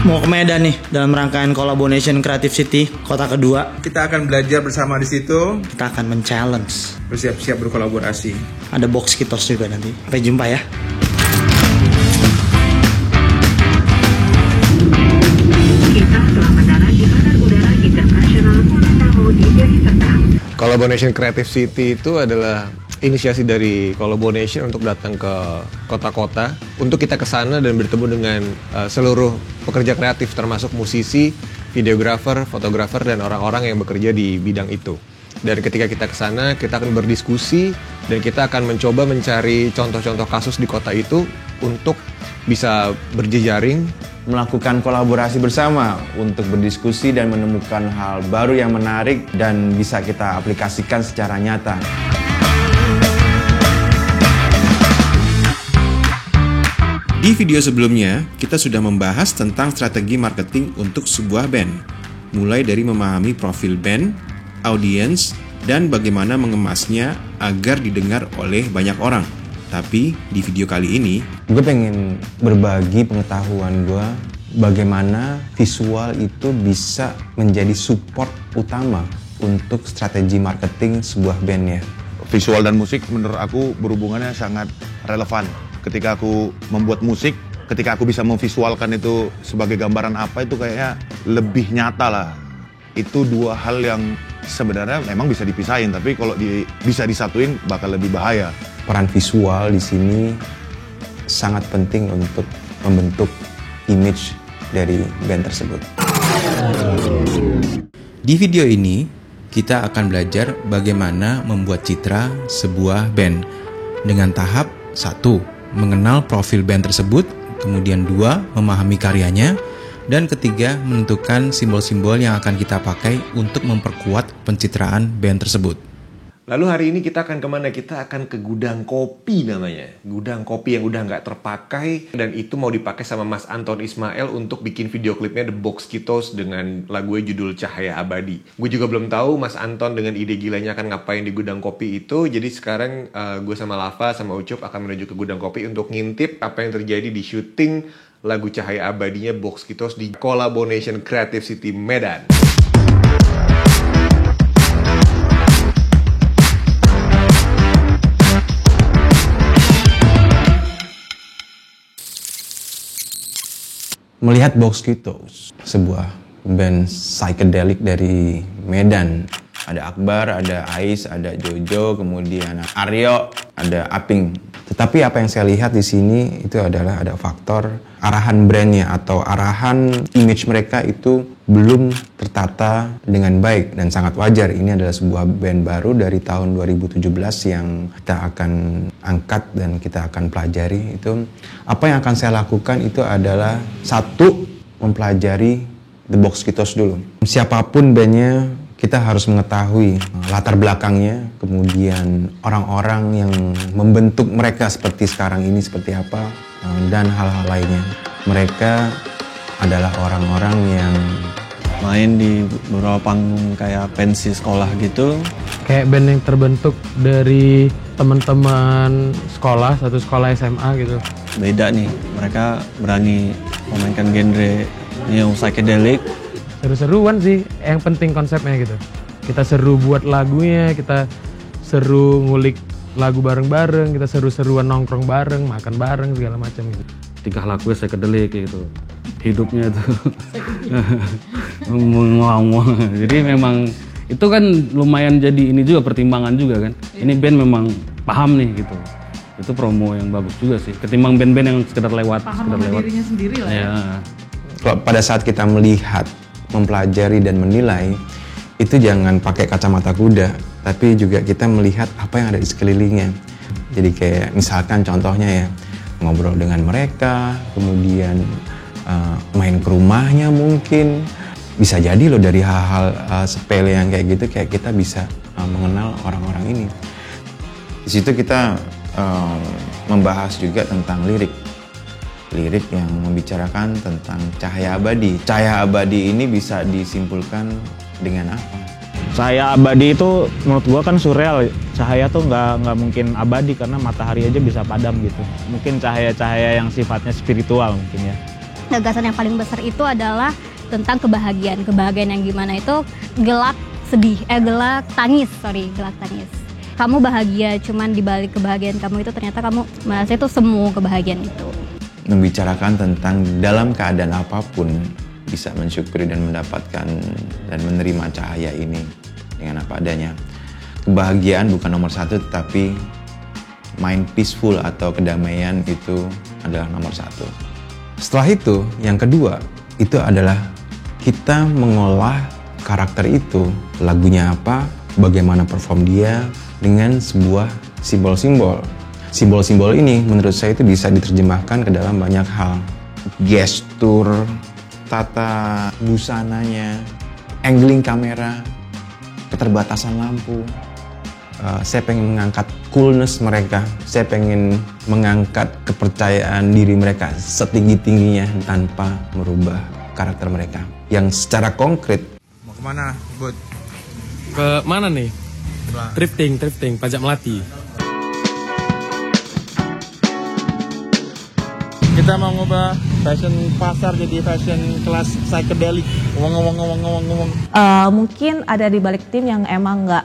Mau ke Medan nih dalam rangkaian Collaboration Creative City kota kedua. Kita akan belajar bersama di situ. Kita akan men-challenge. Bersiap-siap berkolaborasi. Ada box kitos juga nanti. Sampai jumpa ya. Kita telah mendarat di Bandar Udara Internasional Kuala Namu di Deli Serdang. Collaboration Creative City itu adalah inisiasi dari Collaboration untuk datang ke kota-kota untuk kita kesana dan bertemu dengan seluruh pekerja kreatif termasuk musisi, videografer, fotografer dan orang-orang yang bekerja di bidang itu. Dan ketika kita kesana, kita akan berdiskusi dan kita akan mencoba mencari contoh-contoh kasus di kota itu untuk bisa berjejaring, melakukan kolaborasi bersama untuk berdiskusi dan menemukan hal baru yang menarik dan bisa kita aplikasikan secara nyata. Di video sebelumnya, kita sudah membahas tentang strategi marketing untuk sebuah band. Mulai dari memahami profil band, audiens, dan bagaimana mengemasnya agar didengar oleh banyak orang. Tapi di video kali ini, gue pengen berbagi pengetahuan gue bagaimana visual itu bisa menjadi support utama untuk strategi marketing sebuah bandnya. Visual dan musik menurut aku berhubungannya sangat relevan. Ketika aku membuat musik, ketika aku bisa memvisualkan itu sebagai gambaran apa, itu kayaknya lebih nyata lah. Itu dua hal yang sebenarnya memang bisa dipisahin, tapi kalau bisa disatuin bakal lebih bahaya. Peran visual di sini sangat penting untuk membentuk image dari band tersebut. di video ini kita akan belajar bagaimana membuat citra sebuah band dengan tahap 1. Mengenal profil band tersebut, kemudian 2. Memahami karyanya, dan ketiga, menentukan simbol-simbol yang akan kita pakai untuk memperkuat pencitraan band tersebut. Lalu hari ini kita akan kemana? Kita akan ke gudang kopi namanya. Gudang kopi yang udah nggak terpakai. Dan itu mau dipakai sama Mas Anton Ismail untuk bikin video klipnya The Box Kitos dengan lagunya judul Cahaya Abadi. Gue juga belum tahu Mas Anton dengan ide gilanya akan ngapain di gudang kopi itu. Jadi sekarang gue sama Lava sama Ucup akan menuju ke gudang kopi untuk ngintip apa yang terjadi di syuting lagu Cahaya Abadinya Box Kitos di Collaboration Creative City Medan. Melihat Box Kitos, sebuah band psychedelic dari Medan. Ada Akbar, ada Ais, ada Jojo, kemudian Aryo, ada Aping. Tetapi apa yang saya lihat di sini itu adalah ada faktor arahan brandnya atau arahan image mereka itu belum tertata dengan baik dan sangat wajar. Ini adalah sebuah band baru dari tahun 2017 yang kita akan angkat dan kita akan pelajari. Itu apa yang akan saya lakukan itu adalah 1. Mempelajari The Box Kitos dulu. Siapapun bandnya, kita harus mengetahui latar belakangnya, kemudian orang-orang yang membentuk mereka seperti sekarang ini seperti apa, dan hal-hal lainnya. Mereka adalah orang-orang yang main di beberapa panggung kayak pensi sekolah gitu. Kayak band yang terbentuk dari teman-teman sekolah, satu sekolah SMA gitu. Beda nih, mereka berani memainkan genre yang psychedelic. Seru-seruan sih, yang penting konsepnya gitu. Kita seru buat lagunya, kita seru ngulik lagu bareng-bareng, kita seru-seruan nongkrong bareng, makan bareng, segala macam gitu. Tingkah lakunya psychedelic gitu, hidupnya tuh ngomong. Jadi memang itu kan lumayan jadi ini juga pertimbangan juga kan. Ini band memang paham nih gitu. Itu promo yang bagus juga sih. Ketimbang band-band yang sekedar lewat. Paham sama dirinya sendiri lah ya. Kalau pada saat kita melihat, mempelajari dan menilai, itu jangan pakai kacamata kuda, tapi juga kita melihat apa yang ada di sekelilingnya. Jadi kayak misalkan contohnya ya, ngobrol dengan mereka, kemudian main ke rumahnya mungkin. Bisa jadi loh dari hal-hal sepele yang kayak gitu, kayak kita bisa mengenal orang-orang ini. Di situ kita membahas juga tentang lirik yang membicarakan tentang cahaya abadi. Cahaya abadi ini bisa disimpulkan dengan apa? Cahaya abadi itu menurut gua kan surreal. Cahaya tuh nggak mungkin abadi karena matahari aja bisa padam gitu. Mungkin cahaya-cahaya yang sifatnya spiritual mungkin ya. gagasan yang paling besar itu adalah tentang kebahagiaan. Kebahagiaan yang gimana itu gelak tangis. Kamu bahagia, cuman dibalik kebahagiaan kamu itu ternyata kamu merasa itu semu kebahagiaan itu. Membicarakan tentang dalam keadaan apapun bisa mensyukuri dan mendapatkan dan menerima cahaya ini dengan apa adanya. Kebahagiaan bukan nomor satu, tetapi mind peaceful atau kedamaian itu adalah nomor satu. Setelah itu, yang kedua itu adalah kita mengolah karakter itu, lagunya apa, bagaimana perform dia dengan sebuah simbol-simbol. Simbol-simbol ini menurut saya itu bisa diterjemahkan ke dalam banyak hal. Gestur, tata busananya, angling kamera, keterbatasan lampu. Saya pengen mengangkat coolness mereka, saya pengen mengangkat kepercayaan diri mereka setinggi-tingginya tanpa merubah karakter mereka. Yang secara konkret. Mau kemana, Bud? Ke mana nih? Thrifting, pajak melati. Kita mau ngubah fashion pasar jadi fashion kelas psychedelic. Ngomong. Mungkin ada di balik tim yang emang nggak,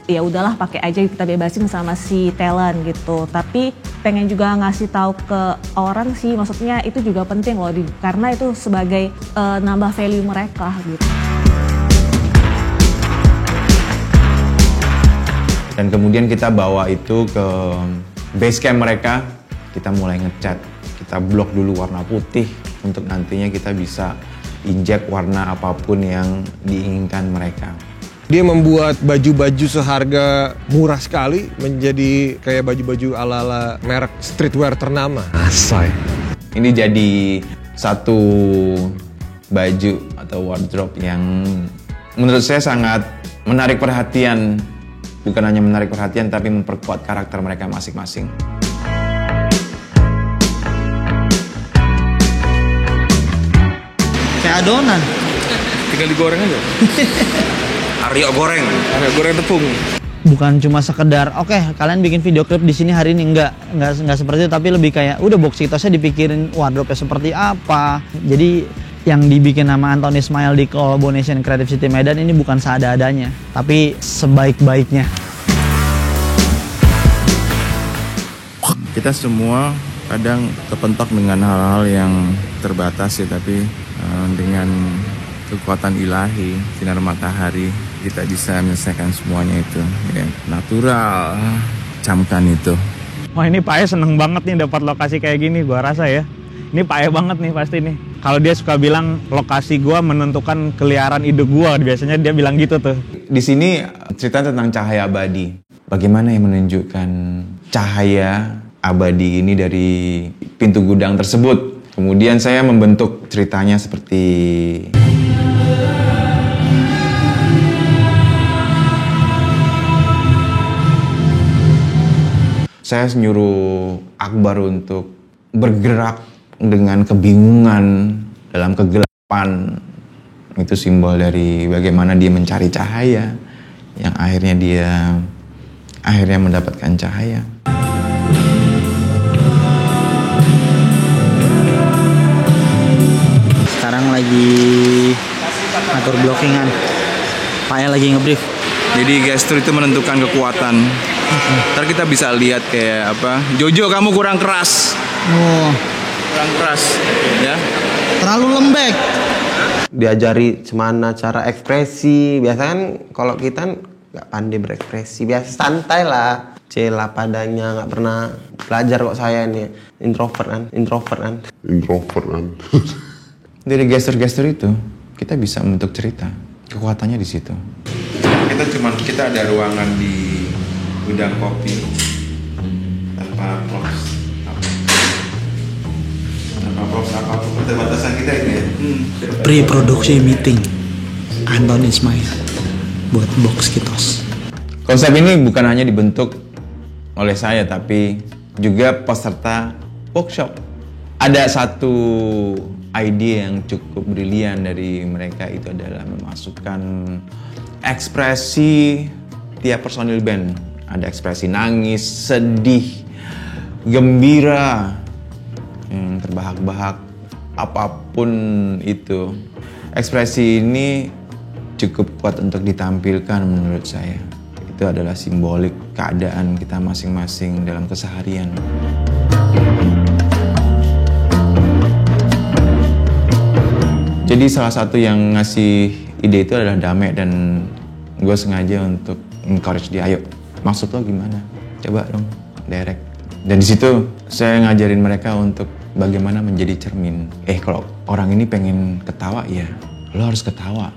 ya udahlah pakai aja kita bebasin sama si talent gitu. Tapi pengen juga ngasih tahu ke orang sih, maksudnya itu juga penting loh, karena itu sebagai nambah value mereka gitu. Dan kemudian kita bawa itu ke base camp mereka, kita mulai ngecat, kita blok dulu warna putih untuk nantinya kita bisa injek warna apapun yang diinginkan mereka. Dia membuat baju-baju seharga murah sekali menjadi kayak baju-baju ala-ala merek streetwear ternama. Asai. Ini jadi satu baju atau wardrobe yang menurut saya sangat menarik perhatian. Bukan hanya menarik perhatian, tapi memperkuat karakter mereka masing-masing. Kayak adonan. Tinggal digoreng aja. Aryo goreng tepung. Bukan cuma sekedar oke, kalian bikin video klip di sini hari ini, enggak seperti itu, tapi lebih kayak udah box kitosnya dipikirin wardrobe-nya seperti apa. Jadi yang dibikin nama Anton Ismail di Collaboration Creative City Medan ini bukan seada-adanya, tapi sebaik-baiknya. Kita semua kadang kepentok dengan hal-hal yang terbatas ya, tapi dengan kekuatan ilahi, sinar matahari, kita bisa menyelesaikan semuanya itu. Ya, natural, camkan itu. Wah, ini Pak E seneng banget nih dapat lokasi kayak gini, gua rasa ya. Ini Pak E banget nih pasti nih. Kalau dia suka bilang lokasi gua menentukan keliaran ide gua, biasanya dia bilang gitu tuh. Di sini cerita tentang cahaya abadi. Bagaimana yang menunjukkan cahaya abadi ini dari pintu gudang tersebut. Kemudian saya membentuk ceritanya seperti saya nyuruh Akbar untuk bergerak dengan kebingungan dalam kegelapan. Itu simbol dari bagaimana dia mencari cahaya, yang akhirnya dia mendapatkan cahaya. Sekarang lagi atur blockingan. Pak lagi ngebrief. Jadi gestur itu menentukan kekuatan. Ntar kita bisa lihat kayak apa. Jojo, kamu kurang keras. Oh, Kurang keras, ya. terlalu lembek. Diajari gimana cara ekspresi. Biasa kan kalau kita nggak pandai berekspresi, biasa santai lah, celah padanya, nggak pernah belajar kok saya ini. Introvert kan. Dari gestur-gestur itu kita bisa membentuk cerita. Kekuatannya di situ. Kita ada ruangan di gudang kopi tanpa props apapun keterbatasan kita ini ya. Pre-production meeting Anton Ismail buat box kitos. Konsep ini bukan hanya dibentuk oleh saya, tapi juga peserta workshop. Ada satu ide yang cukup brilian dari mereka, itu adalah memasukkan ekspresi tiap personil band. Ada ekspresi nangis, sedih, gembira, terbahak-bahak, apapun itu. Ekspresi ini cukup kuat untuk ditampilkan menurut saya. Itu adalah simbolik keadaan kita masing-masing dalam keseharian. Jadi salah satu yang ngasih ide itu adalah Dame, dan gue sengaja untuk encourage dia, ayo maksud lo gimana? Coba dong direct. Dan di situ saya ngajarin mereka untuk bagaimana menjadi cermin. Kalau orang ini pengen ketawa, ya lo harus ketawa.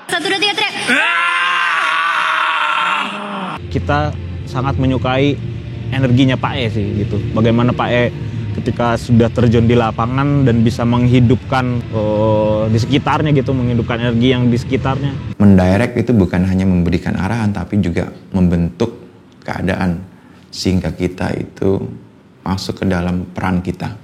Satu, dua, tiga, teriak. Kita sangat menyukai energinya Pak E sih gitu. Bagaimana Pak E ketika sudah terjun di lapangan dan bisa menghidupkan di sekitarnya gitu, menghidupkan energi yang di sekitarnya. Mendirect itu bukan hanya memberikan arahan, tapi juga membentuk keadaan sehingga kita itu masuk ke dalam peran kita.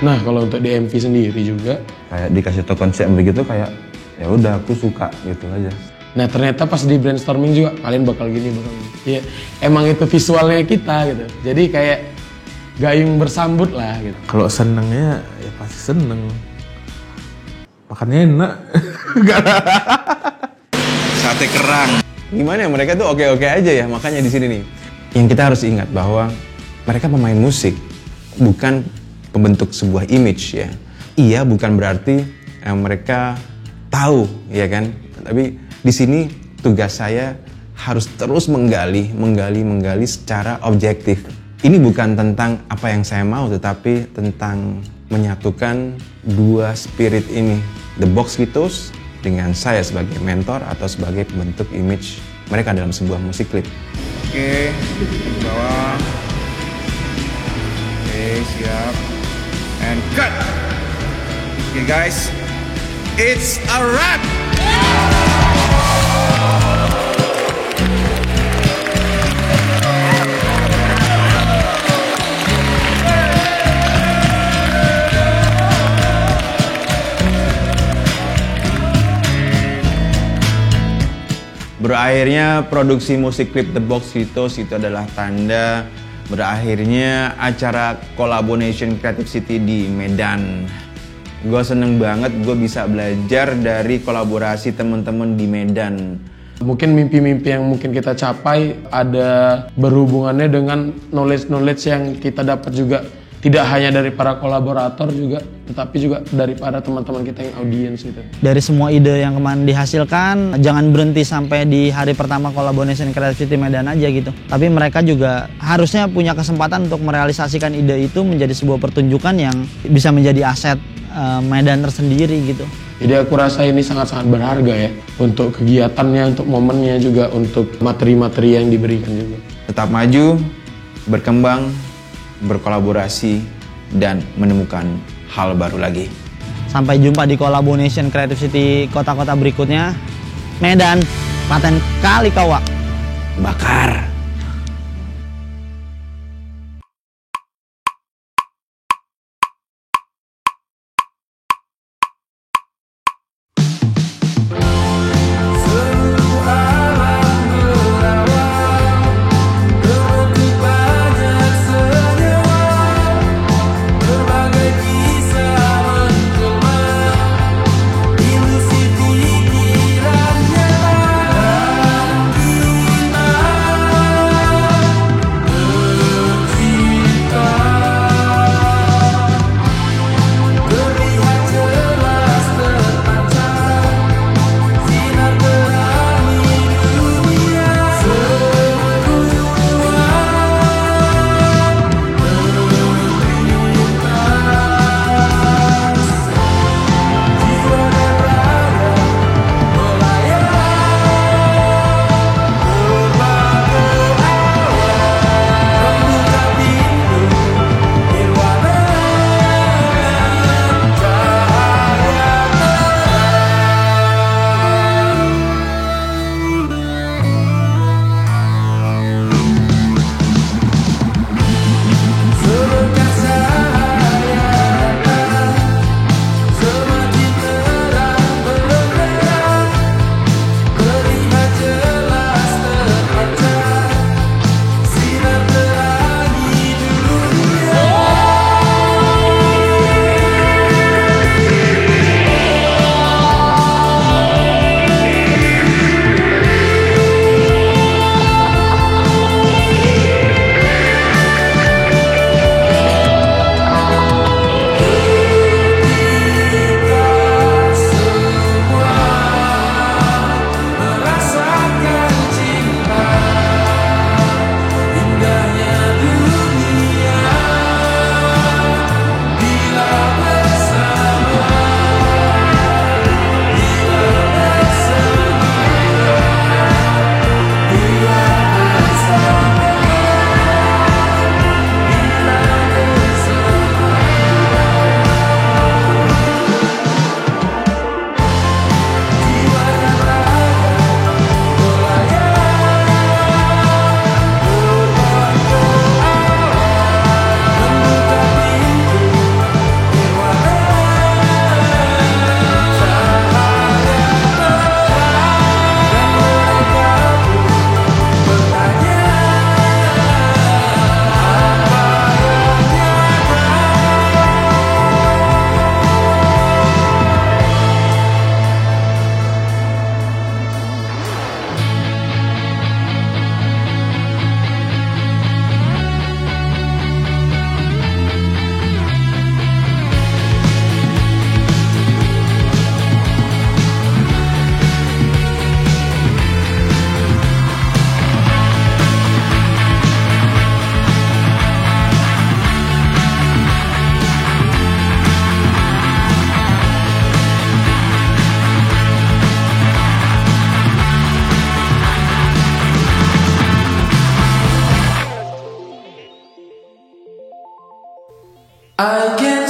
Nah, kalau untuk di MV sendiri juga Kayak dikasih tau konsep begitu, kayak ya udah aku suka gitu aja. nah ternyata pas di brainstorming juga kalian bakal gini. Ya, emang itu visualnya kita gitu. Jadi kayak gayung bersambut lah gitu. Kalau senengnya ya pasti seneng. Makannya enak. Sate kerang. Gimana ya, mereka tuh oke-oke aja ya, makanya di sini nih. Yang kita harus ingat bahwa mereka pemain musik, bukan pembentuk sebuah image ya. Iya, bukan berarti mereka tahu ya kan. Tapi di sini tugas saya harus terus menggali secara objektif. Ini bukan tentang apa yang saya mau, tetapi tentang menyatukan dua spirit ini, The Boxkitos dengan saya sebagai mentor atau sebagai pembentuk image mereka dalam sebuah musik klip. Oke, bawah. Oke, siap. And cut. Okay guys, it's a wrap. Berakhirnya produksi musik klip The Boxkitos itu adalah tanda berakhirnya acara Collaboration Creative City di Medan. Gue seneng banget gue bisa belajar dari kolaborasi teman-teman di Medan. Mungkin mimpi-mimpi yang mungkin kita capai ada berhubungannya dengan knowledge yang kita dapat juga. Tidak hanya dari para kolaborator juga, tetapi juga dari para teman-teman kita yang audiens gitu. Dari semua ide yang kemarin dihasilkan, jangan berhenti sampai di hari pertama Collaboration Creative City Medan aja gitu. Tapi mereka juga harusnya punya kesempatan untuk merealisasikan ide itu menjadi sebuah pertunjukan yang bisa menjadi aset Medan tersendiri gitu. Jadi aku rasa ini sangat-sangat berharga ya, untuk kegiatannya, untuk momennya juga, untuk materi-materi yang diberikan juga. Tetap maju, berkembang, berkolaborasi, dan menemukan hal baru lagi. Sampai jumpa di Collaboration Creative City kota-kota berikutnya. Medan, Klaten kali kawak. Bakar. I can